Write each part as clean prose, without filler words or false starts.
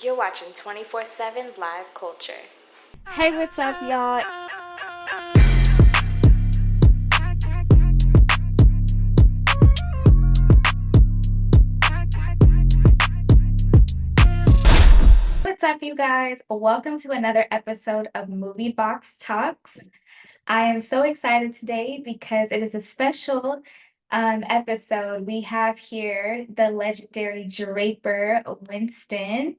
You're watching 24/7 Live Culture. Hey, what's up, y'all? What's up, you guys? Welcome to another episode of Movie Box Talks. I am so excited today because it is a special episode. We have here the legendary Draper Wynston.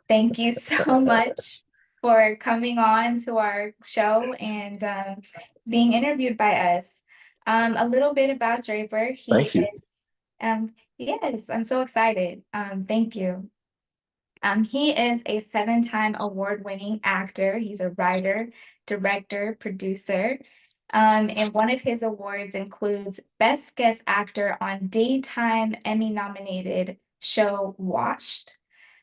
Thank you so much for coming on to our show and being interviewed by us. A little bit about Draper. Thank you. Yes, I'm so excited. Thank you. He is a seven-time award-winning actor. He's a writer, director, producer. And one of his awards includes Best Guest Actor on Daytime Emmy-nominated show Watched.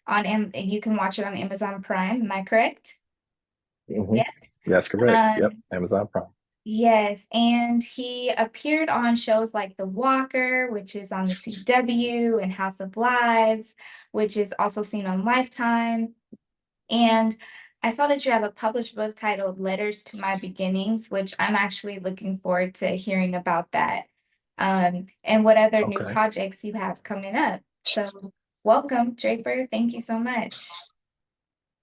You can watch it on Amazon Prime. Am I correct? hmm Yes. That's correct. Yep. Um, Amazon Prime. yes, and he appeared on shows like The Walker, which is on the CW, and House of Lives, which is also seen on Lifetime. And I saw that you have a published book titled Letters to My Beginnings, which I'm actually looking forward to hearing about that. And what other new Okay. projects you have coming up. So welcome, Draper. Thank you so much.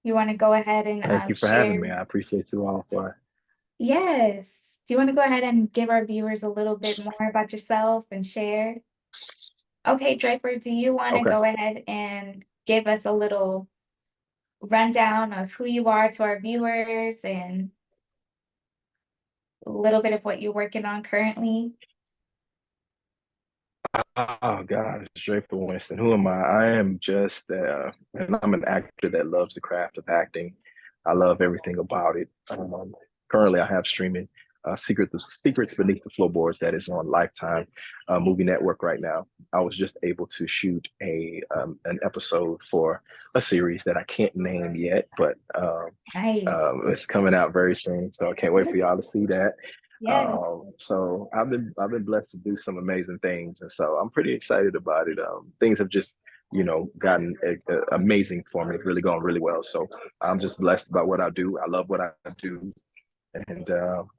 You want to go ahead and Thank you for having share? me. I appreciate you all for. Yes. Do you want to go ahead and give our viewers a little bit more about yourself and share? Okay, Draper, do you want to Okay. go ahead and give us a little rundown of who you are to our viewers and a little bit of what you're working on currently? Oh God, it's Draper Winston. Who am I? I am just and I'm an actor that loves the craft of acting. I love everything about it. Currently, I have streaming Secrets Beneath the Floorboards that is on Lifetime Movie Network right now. I was just able to shoot a an episode for a series that I can't name yet, but Nice. it's coming out very soon. So I can't wait for y'all to see that. Yes. So I've been blessed to do some amazing things, and so I'm pretty excited about it. Things have just gotten amazing for me. It's really gone really well. So I'm just blessed about what I do. I love what I do, and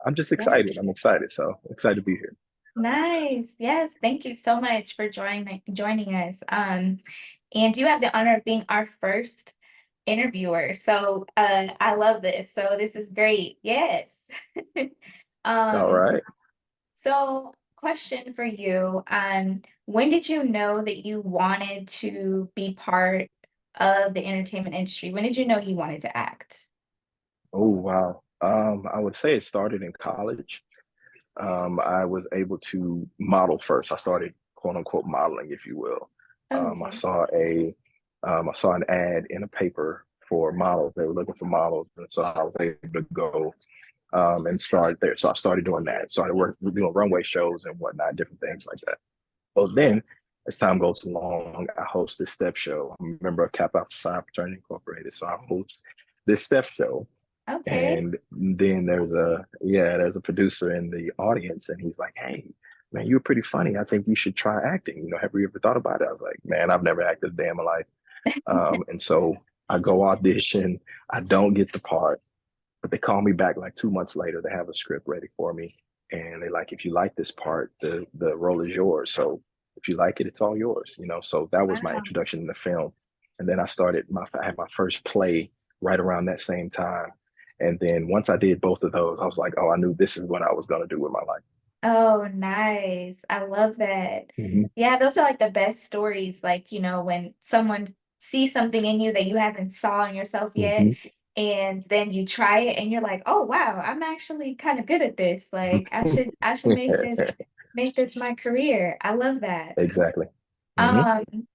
I'm just excited. Yes. I'm excited. So excited to be here. Nice. Yes. Thank you so much for joining us. And you have the honor of being our first interviewer. So I love this. So this is great. Yes. All Um, right. so question for you. When did you know that you wanted to be part of the entertainment industry? When did you know you wanted to act? Oh wow. I would say it started in college. I was able to model first. I started quote unquote modeling, if you will. I Okay. saw I saw an ad in a paper for models. They were looking for models, and so I was able to go and start there. So I started doing that. Started working, doing runway shows and whatnot, different things like that. Well, then as time goes along, I host this step show. I'm a member of Kappa Alpha Psi Fraternity Incorporated, so I host this step show, Okay. and then there's a producer in the audience, and he's like, "Hey, man, you're pretty funny. I think you should try acting. Have you ever thought about it?" I was like, "Man, I've never acted a day in my life." And so I go audition. I don't get the part, but they call me back like 2 months later. They have a script ready for me, and they like, if you like this part, the role is yours. So if you like it, it's all yours. So that was my Wow. introduction in the film, and then I had my first play right around that same time. And then once I did both of those, I was like, oh, I knew this is what I was going to do with my life. Oh, nice. I love that. hmm Yeah, those are like the best stories. Like, when someone sees something in you that you haven't saw in yourself yet, hmm and then you try it and you're like, oh wow, I'm actually kind of good at this. Like I should make this my career. I love that. Exactly. hmm Um,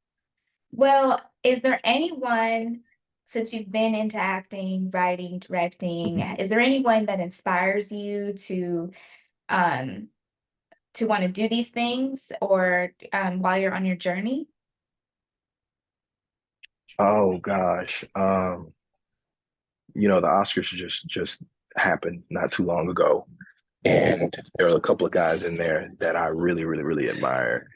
well, is there anyone, since you've been into acting, writing, directing, is there anyone that inspires you um to want to do these things or while you're on your journey? Oh gosh. The Oscars just happened not too long ago. And there are a couple of guys in there that I really, really, really admire.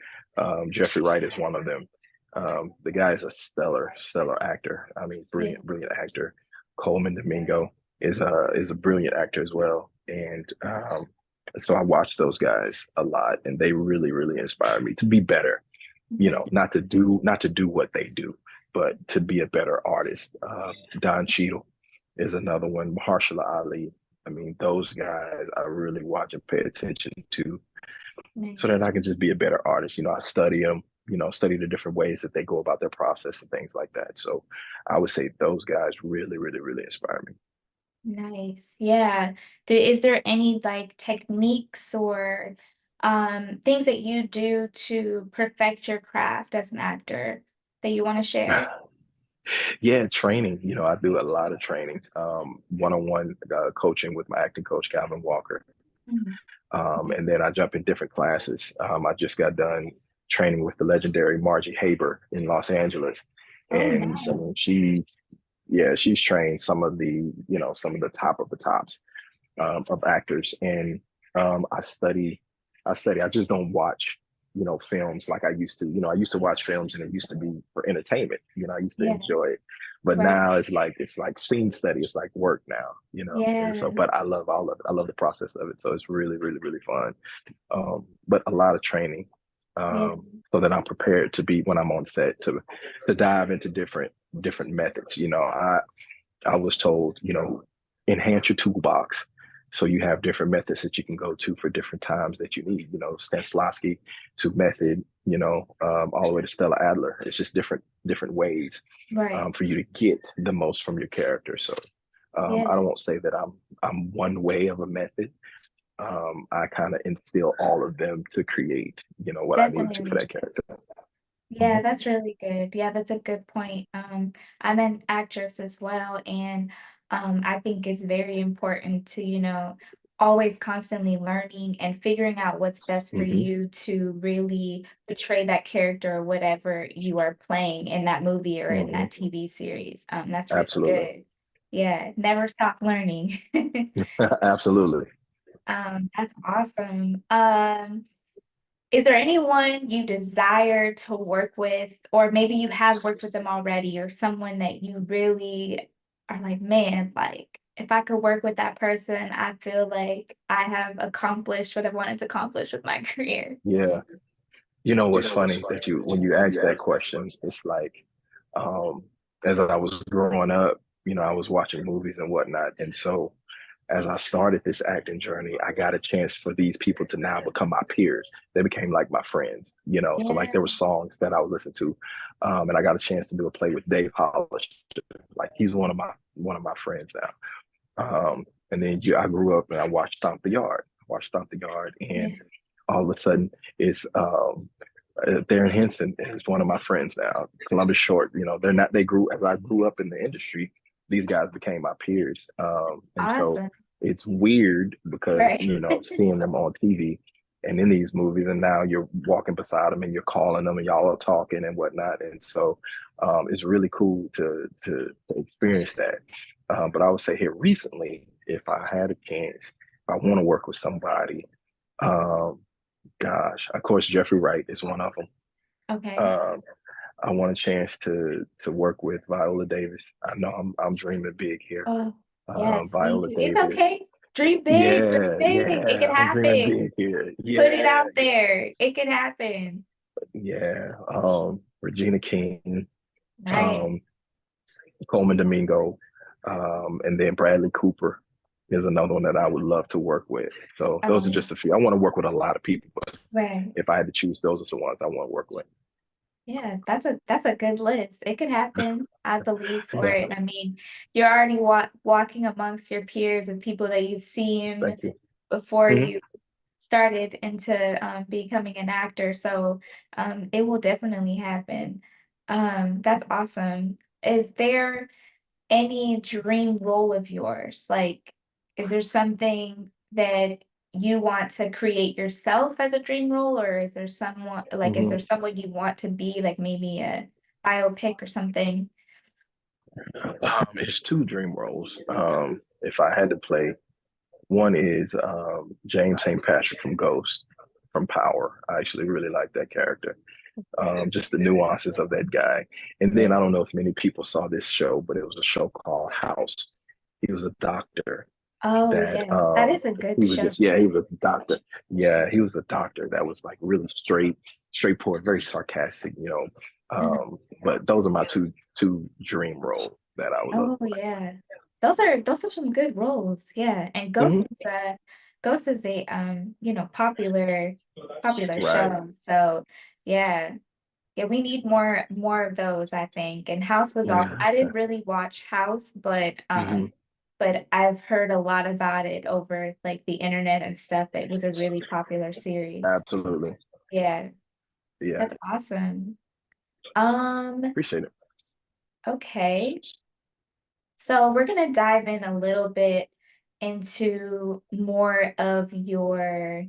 Jeffrey Wright is one of them. The guy is a stellar actor. I mean, Yeah. brilliant actor. Coleman Domingo is a brilliant actor as well. And so I watch those guys a lot, and they really inspire me to be better. You Okay. know, not to do what they do, but to be a better artist. Don Cheadle is another one. Mahershala Ali. I mean, those guys I really watch and pay attention to so that Nice. I can just be a better artist. You know, I study them, you know, study the different ways that they go about their process and things like that. So I would say those guys really inspire me. Nice. Yeah. Is there any like techniques or things that you do to perfect your craft as an actor that you want to share? Yeah, training. You know, I do a lot of training, one-on-one coaching with my acting coach, Calvin Walker. Mhm. And then I jump in different classes. I just got done training with the legendary Margie Haber in Los Angeles. Oh, And I nice. mean, she's trained some of the, you know, some of the top of the tops of actors. And I study, I just don't watch, you know, films like I used to. You know, I used to watch films and it used to be for entertainment. You know, I used to Yeah. enjoy it. But Right. now it's like scene study. It's like work now, you know. And so, Yeah. but I love all of it. I love the process of it. So it's really fun. But a lot of training, Yeah. so that I'm prepared to be when I'm on set to dive into different methods. You know, I was told, you know, enhance your toolbox. So you have different methods that you can go to for different times that you need, you know, Stanislavski to method, you know, all the way to Stella Adler. It's just different ways Right. for you to get the most from your character. So Yeah. I don't say that I'm one way of a method. I kind of instill all of them to create, you know, what I need to for Definitely. that character. Yeah, Mhm. that's really good. Yeah, that's a good point. I'm an actress as well, and I think it's very important to, always constantly learning and figuring out what's best for Mhm. you to really portray that character or whatever you are playing in that movie or in Mhm. that TV series. That's really Absolutely. good. Yeah, never stop learning. Absolutely. That's awesome. Is there anyone you desire to work with, or maybe you have worked with them already, or someone that you really are like, man, like if I could work with that person, I feel like I have accomplished what I wanted to accomplish with my career. Yeah. You know what's funny that you when you ask that question, it's like um as I was growing up, you know, I was watching movies and whatnot. And so as I started this acting journey, I got a chance for these people to now become my peers. They became like my friends, you know. So like Yeah, there were songs that I would listen to, and I got a chance to do a play with Dave Hollister. Like he's one of my friends now. And then I grew up and I watched Stomp the Yard. I watched Stomp the Yard, and yeah, all of a sudden it's Darren Henson is one of my friends now. Columbus Short, you know, they're not. They grew as I grew up in the industry. These guys became my peers, and so awesome. it's weird because Right. you know seeing them on TV and in these movies, and now you're walking beside them and you're calling them and y'all are talking and whatnot, and so it's really cool to experience that. But I would say here recently, if I had a chance, if I want to work with somebody, um, gosh, of course, Jeffrey Wright is one of them. Okay. Um, I want a chance to work with Viola Davis. I know I'm dreaming big here. Oh, yes, me Viola too. It's Davis. okay. Dream Yeah, big. It can yeah, I'm dreaming happen. big here. Put it Yeah, out there. It can happen. yeah. Regina King, Nice. um, Coleman Domingo, and then Bradley Cooper is another one that I would love to work with. So those are Um, just a few. I want to work with a lot of people, but right. if I had to choose, those are the ones I want to work with. Yeah, that's a good list. It could happen. I believe for Yeah, it. I mean, you're already walking amongst your peers and people that you've seen thank you. before Mhm. you started into becoming an actor. So it will definitely happen. That's awesome. Is there any dream role of yours? Like, is there something that you want to create yourself as a dream role, or is there is Mhm. there someone you want to be, like maybe a biopic or something? It's two dream roles. If I had to play, one is James St. Patrick from Ghost, from Power. I actually really like that character. just the nuances of that guy. And Yeah. then I don't know if many people saw this show, but it was a show called House. He was a doctor Oh, that yes. That is a good he was show. just he was a doctor. Yeah, he was a doctor that was like really straightforward, very sarcastic, you know. Mhm. But those are my two dream roles that I would look Oh, for. yeah. Those are some good roles. Yeah. And Hmm. Ghost is a popular Right. show. So yeah. Yeah, we need more of those, I think. And House was also Yeah. I didn't really watch House, Hmm. but I've heard a lot about it over like the internet and stuff. It was a really popular series. Absolutely. Yeah, Yeah. that's awesome. Um, Appreciate it. okay. So we're gonna dive in a little bit into more of your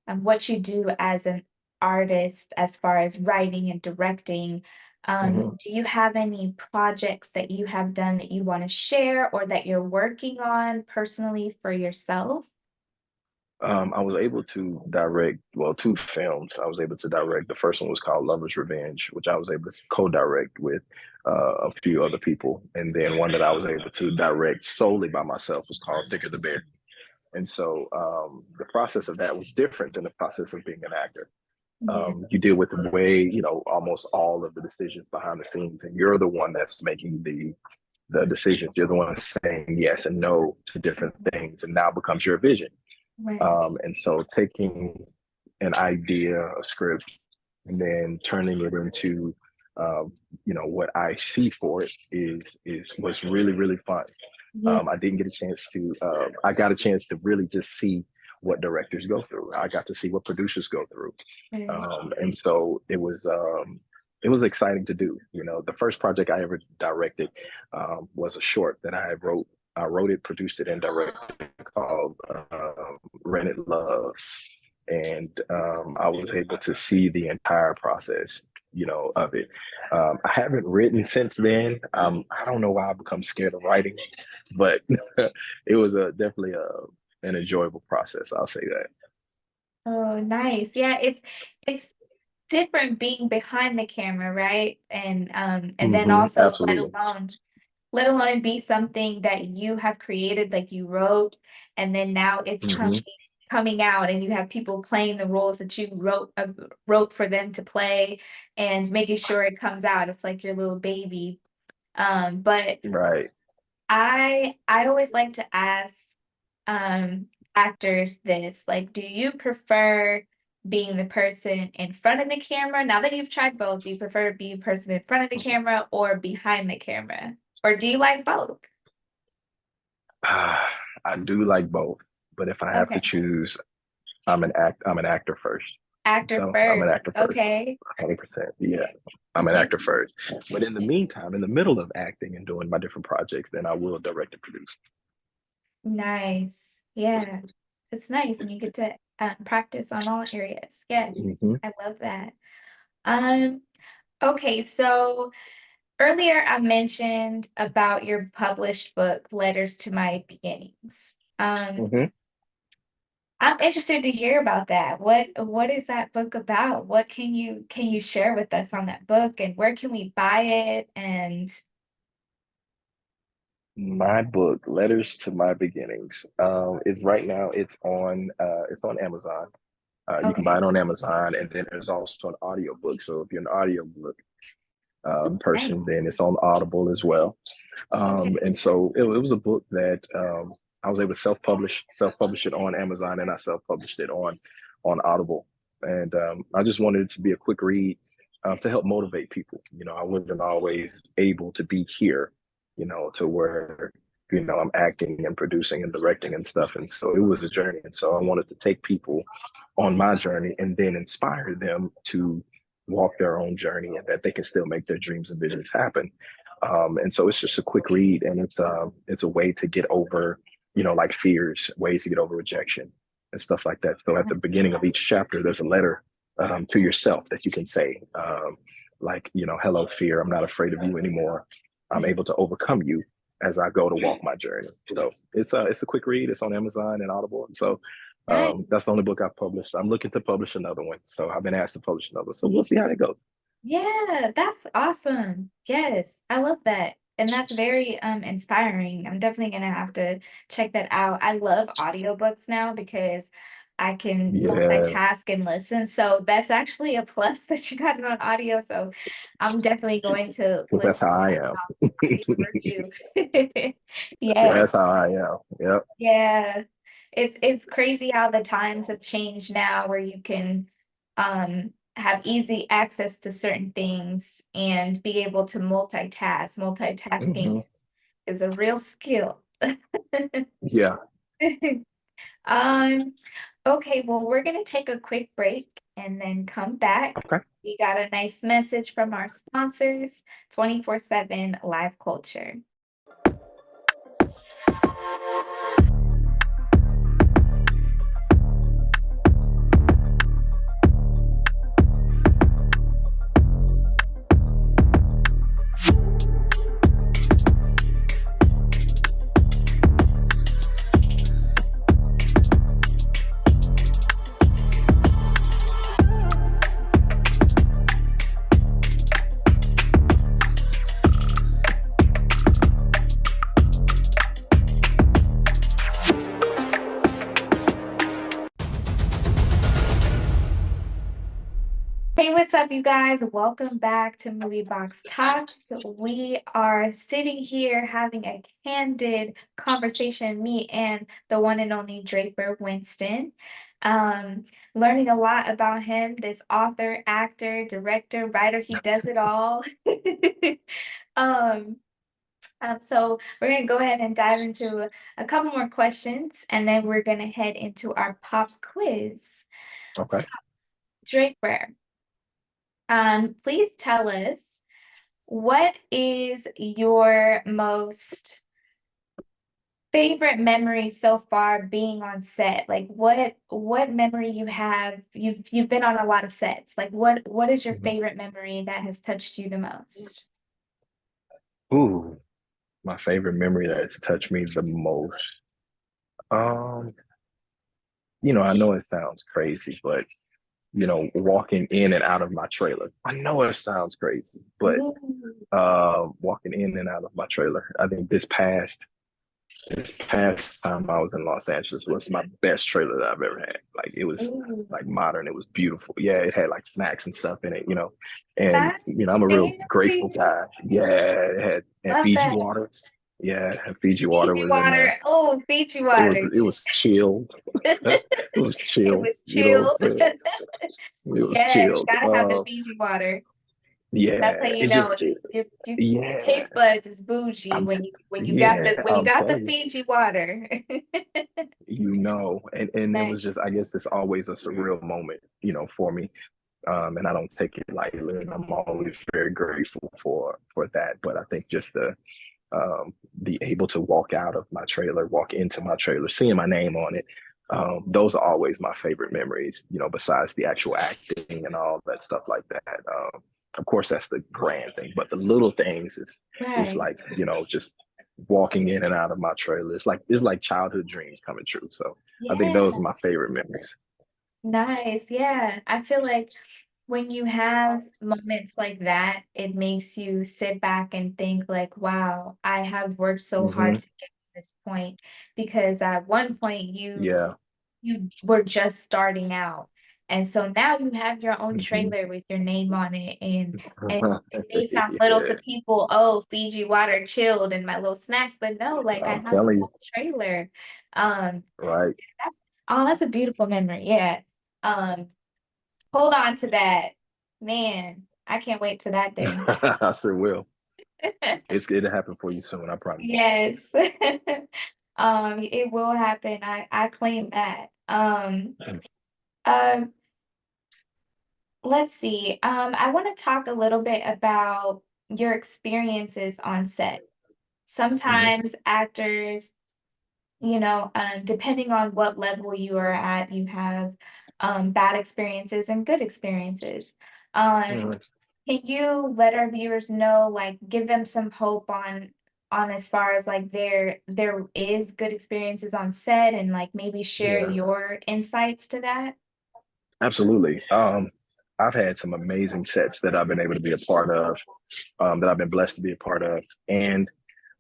what you do as an artist as far as writing and directing. Hmm. Do you have any projects that you have done that you want to share or that you're working on personally for yourself? I was able to direct, well, two films. I was able to direct. The first one was called Lover's Revenge, which I was able to co-direct with a few other people. And then one that I was able to direct solely by myself was called Thicker the Bear. And so the process of that was different than the process of being an actor. Yeah, You deal with the way, almost all of the decisions behind the scenes, and you're the one that's making the decisions. You're the one saying yes and no to different things, and now becomes your vision. right. And so taking an idea, a script, and then turning it into what I see for it is was really really fun. Yeah, I didn't get a chance to. I got a chance to really just see what directors go through. I got to see what producers go through, right. and so it was exciting to do. You know, the first project I ever directed was a short that I wrote. I wrote it, produced it, and directed it called Rented Love. And I was able to see the entire process, of it. I haven't written since then. I don't know why I become scared of writing, but it was definitely an enjoyable process. I'll say that. Oh, nice. Yeah, it's different being behind the camera, right? And then Hmm. also Absolutely. let alone it be something that you have created, like you wrote, and then now it's Hmm. coming out, and you have people playing the roles that you wrote for them to play, and making sure it comes out. It's like your little baby. But Right. I always like to ask actors this, like, do you prefer being the person in front of the camera? Now that you've tried both, do you prefer to be a person in front of the camera or behind the camera? Or do you like both? I do like both, but if I have to Okay. choose, I'm an actor first. Actor So I'm an first. actor first. Okay. 100%. Yeah. I'm an Yeah. actor first. But in the meantime, in the middle of acting and doing my different projects, then I will direct and produce. Nice. Yeah. It's nice. And you get to practice on all areas. Yes. Hmm. I love that. Um, okay, so earlier I mentioned about your published book, Letters to My Beginnings. Hmm. I'm interested to hear about that. What is that book about? What can you share with us on that book, and where can we buy it? And My book, Letters to My Beginnings, is right now. It's on Amazon. You can buy okay. it on Amazon, and then there's also an audiobook. So if you're an audiobook Ooh, person, nice. then it's on Audible as well. Okay. And so it was a book that I was able to self-publish it on Amazon, and I self-published it on Audible. And I just wanted it to be a quick read to help motivate people. I wasn't always able to be here, to where I'm acting and producing and directing and stuff. And so it was a journey. And so I wanted to take people on my journey and then inspire them to walk their own journey and that they can still make their dreams and visions happen. And so it's just a quick read, and it's a way to get over, like fears, ways to get over rejection and stuff like that. So at the beginning of each chapter, there's a letter to yourself that you can say, like, hello, fear, I'm not afraid of you anymore. I'm able to overcome you as I go to walk my journey. So it's a quick read. It's on Amazon and Audible. And so Nice. That's the only book I've published. I'm looking to publish another one, so I've been asked to publish another one. So we'll see how that goes. Yeah, that's awesome. Yes, I love that. And that's very inspiring. I'm definitely gonna have to check that out. I love audiobooks now because I can Yeah, multitask and listen. So that's actually a plus that you got it on audio. So I'm definitely going to because that's listen how to I that am. audio review. That's Yes. how I am. Yep. Yeah. It's crazy how the times have changed now where you can have easy access to certain things and be able to multitask. Multitasking Hmm. is a real skill. Yeah. Um, okay, well, we're gonna take a quick break and then come back. Okay. We got a nice message from our sponsors, 24/7 Live Culture. Hey, what's up, you guys? Welcome back to Movie Box Talks. We are sitting here having a candid conversation, me and the one and only Draper Wynston. Learning a lot about him, this author, actor, director, writer, he does it all. Um, so we're gonna go ahead and dive into a couple more questions, and then we're gonna head into our pop quiz. So, Okay. Draper. Please tell us, what is your most favorite memory so far being on set? Like what memory you have? You've been on a lot of sets. Like what is your Mhm. favorite memory that has touched you the most? Ooh, my favorite memory that's touched me the most. Um, I know it sounds crazy, but walking in and out of my trailer. I know it sounds crazy, but Ooh, walking in and out of my trailer. I think this past time I was in Los Angeles was my best trailer that I've ever had. Like it was ooh. like modern, it was beautiful. Yeah, it had like snacks and stuff in it. And I'm Nice, a real grateful fancy. guy. Yeah, it had Love Fiji that. water. Yeah, Fiji water Fiji was in there. water. Oh, Fiji It was water. it was chilled. It was It chill, was chilled. It was Yes, chilled. gotta have the Fiji water. That's how Yeah, you it know just it, your yeah, taste buds is bougie I'm when t- you got yeah, when you I'm got the telling you. Fiji water. And it Nice. was just, I guess it's always a surreal moment, for me. And I don't take it lightly, and I'm always very grateful for that. But I think just the able to walk out of my trailer, walk into my trailer, seeing my name on it, those are always my favorite memories, besides the actual acting and all that stuff like that. Of course, that's the grand thing, but the little things is Right. like, just walking in and out of my trailer. It's like childhood dreams coming true. So I think Yeah. those are my favorite memories. Nice. Yeah. I feel like when you have moments like that, it makes you sit back and think like, wow, I have worked so hard Hmm. to get to this point because at one point Yeah. you were just starting out. And so now you have your own Hmm. trailer with your name on it. And it may sound little to Yeah. people, oh, Fiji water chilled and my little snacks, but no, like I I'm have a telling you, whole trailer. Um, right? that's a beautiful memory. Yeah. Um, hold on to that. Man, I can't wait for that day. I sure will. It'll happen for you soon, I promise. Yes. It will happen. I claim that. Um, let's see. I want to talk a little bit about your experiences on set. Hmm. Sometimes actors, depending on what level you are at, you have bad experiences and good experiences. Um, Hmm. can you let our viewers know, like, give them some hope on on as far as like there is good experiences on set and like maybe share Yeah, your insights to that? absolutely. I've had some amazing sets that I've been able to be a part of, that I've been blessed to be a part of. And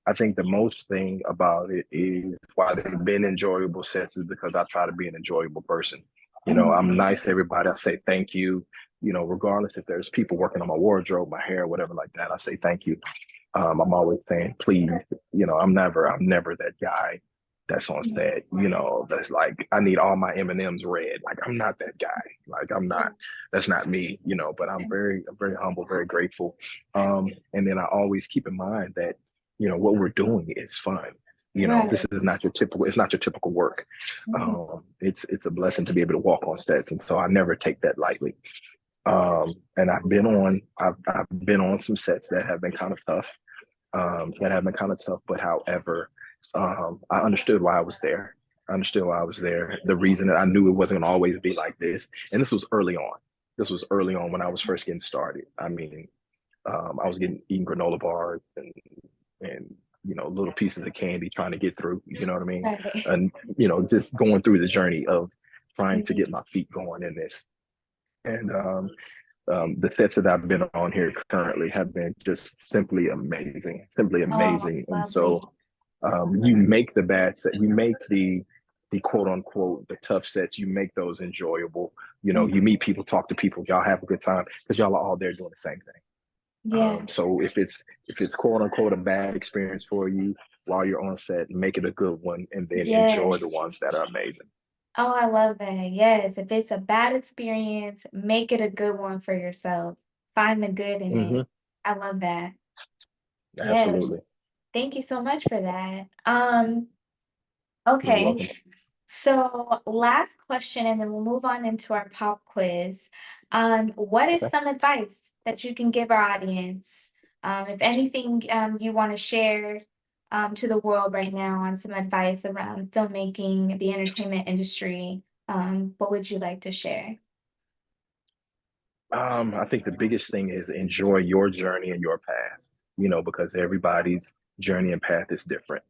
I think the most thing about it is why they've been enjoyable sets is because I try to be an enjoyable person. I'm Mhm. nice to everybody. I say thank you. Regardless if there's people working on my wardrobe, my hair, whatever like that, I say thank you. I'm always saying please. I'm never that guy that's on set. That's like I need all my M&Ms red. Like I'm not that guy. Like I'm not. That's not me. But I'm very humble, very grateful. And then I always keep in mind that what we're doing is fun. This Right. is not your typical. It's not your typical work. Mhm. It's a blessing to be able to walk on sets, and so I never take that lightly. And I've been on some sets that have been kind of tough. But however, I understood why I was there. I understood why I was there. The reason that I knew it wasn't going to always be like this, and this was early on. This was early on when I was first getting started. I mean, I was eating granola bars and little pieces of candy trying to get through. You know what I mean? Right. And just going through the journey of trying to Mhm. get my feet going in this. And the sets that I've been on here currently have been just simply Oh, amazing. And so lovely. you make the bad set, you make the quote unquote the tough sets, you make those enjoyable. You Mhm. meet people, talk to people, y'all have a good time because y'all are all there doing the same thing. Yeah. So if it's quote unquote a bad experience for you while you're on set, make it a good one, and then enjoy the Yes. ones that are amazing. Oh, I love that. Yes. If it's a bad experience, make it a good one for yourself. Find the good in it. Hmm. I love that. Yes. Absolutely. Thank you so much for that. You're Okay. welcome. So last question, and then we'll move on into our pop quiz. What is Okay. some advice that you can give our audience? If anything, you want to share to the world right now on some advice around filmmaking, the entertainment industry, what would you like to share? I think the biggest thing is enjoy your journey and your path, because everybody's journey and path is different.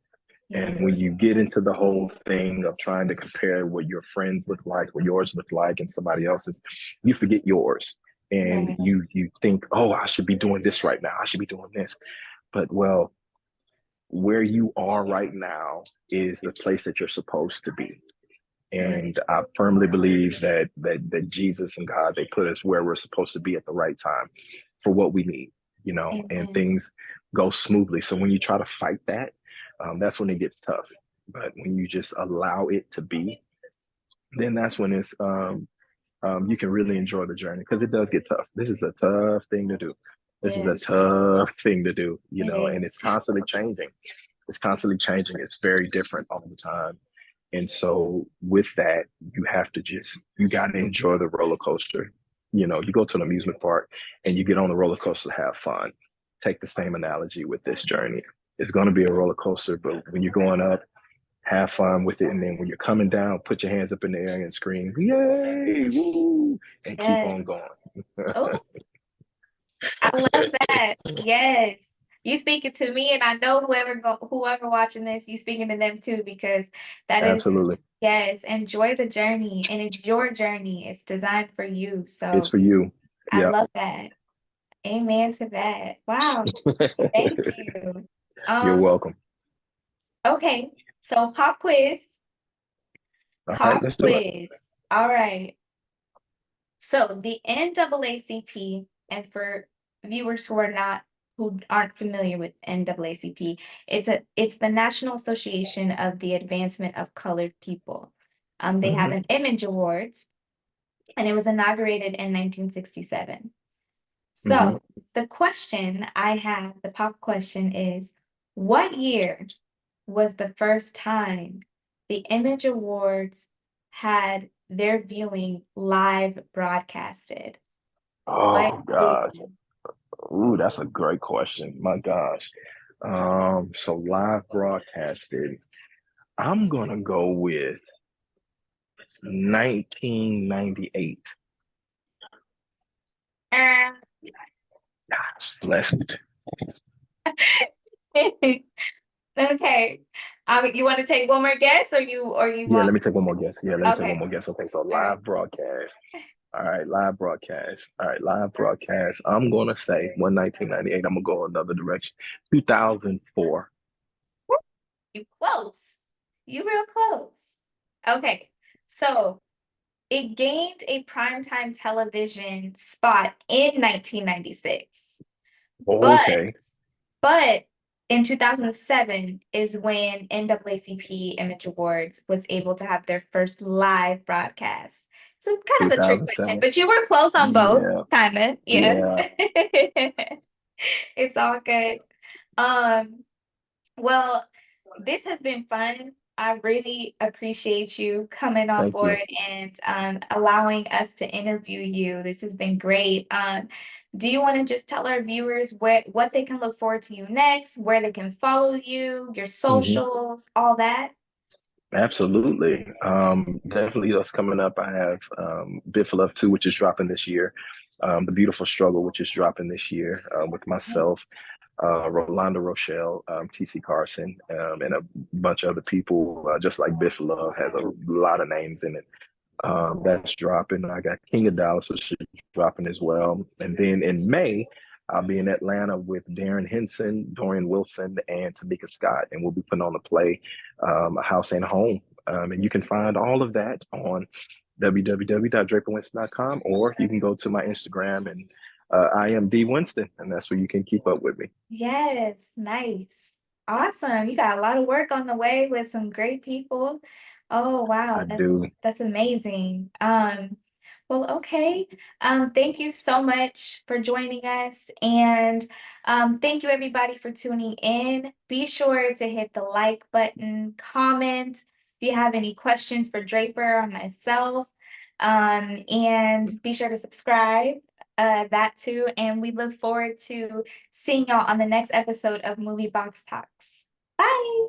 And Yes. when you get into the whole thing of trying to compare what your friends look like, what yours look like, and somebody else's, you forget yours. And Right. you think, oh, I should be doing this right now. I should be doing this. But well, where you are right now is the place that you're supposed to be. Yeah. And I firmly believe that Jesus and God, they put us where we're supposed to be at the right time for what we need, and Amen. things go smoothly. So when you try to fight that, that's when it gets tough. But when you just allow it to be, then that's when you can really enjoy the journey because it does get tough. This is a tough thing to do. This is a Yes, tough thing to do, it and it's is. constantly changing. It's constantly changing. It's very different all the time. And so with that, you got to enjoy the roller coaster. You go to an amusement park and you get on the roller coaster to have fun. Take the same analogy with this journey. It's going to be a roller coaster, but when you're going up, have fun with it. And then when you're coming down, put your hands up in the air and scream, yay, woo, and keep Yes. on going. Oh, I love that. Yes. You speaking to me, and I know whoever watching this, you speaking to them too, because that is Absolutely. yes, enjoy the journey, and it's your journey. It's designed for you. It's So for you. I Yep. love that. Amen to that. Wow. Thank you. You're Um, welcome. okay. So pop quiz. All right, Pop let's do it. quiz. All right. So the NAACP, and for viewers who aren't familiar with NAACP, it's the National Association of the Advancement of Colored People. They have Hmm. an Image Awards, and it was inaugurated in 1967. Hmm. So the pop question is, what year was the first time the Image Awards had their viewing live broadcasted? What Oh year? gosh. Ooh, that's a great question. My gosh. So live broadcasted. I'm gonna go with 1998. Uh, Gosh, blessed. Okay. You want to take one more guess, or you Yeah, want? let me take one more guess. Yeah, let me take one Okay. more guess. Okay, so All right. live broadcast. All right, live broadcast. All right, live broadcast. I'm gonna say 1998. I'm gonna go another direction. 2004. You close. You real close. Okay. So it gained a primetime television spot in 1996. But Okay, but in 2007 is when NAACP Image Awards was able to have their first live broadcast. So kind of a trick question, 2007. but you were close on both, Yeah, kind of. Yeah. yeah. It's all good. Um, well, this has been fun. I really appreciate you coming on Thank board you. and allowing us to interview you. This has been great. Do you want to just tell our viewers what they can look forward to you next, where they can follow you, your Hmm. socials, all that? Absolutely. Definitely us coming up. I have Bid for Love 2, which is dropping this year. The Beautiful Struggle, which is dropping this year with myself, Rolanda Rochelle, TC Carson, and a bunch of other people, just like Bid for Love has a lot of names in it. That's dropping. I got King of Dallas, which is dropping as well. And then in May, I'll be in Atlanta with Darren Henson, Dorian Wilson, and Tamika Scott, and we'll be putting on the play, A House and Home. And you can find all of that on www.draperwinston.com, or you can go to my Instagram and I am D Winston, and that's where you can keep up with me. Yes, nice. Awesome. You got a lot of work on the way with some great people. Oh, wow. I do. That's amazing. Well, okay. Thank you so much for joining us. And thank you everybody for tuning in. Be sure to hit the like button, comment if you have any questions for Draper or myself. And be sure to subscribe, that too. And we look forward to seeing y'all on the next episode of Movie Box Talks. Bye.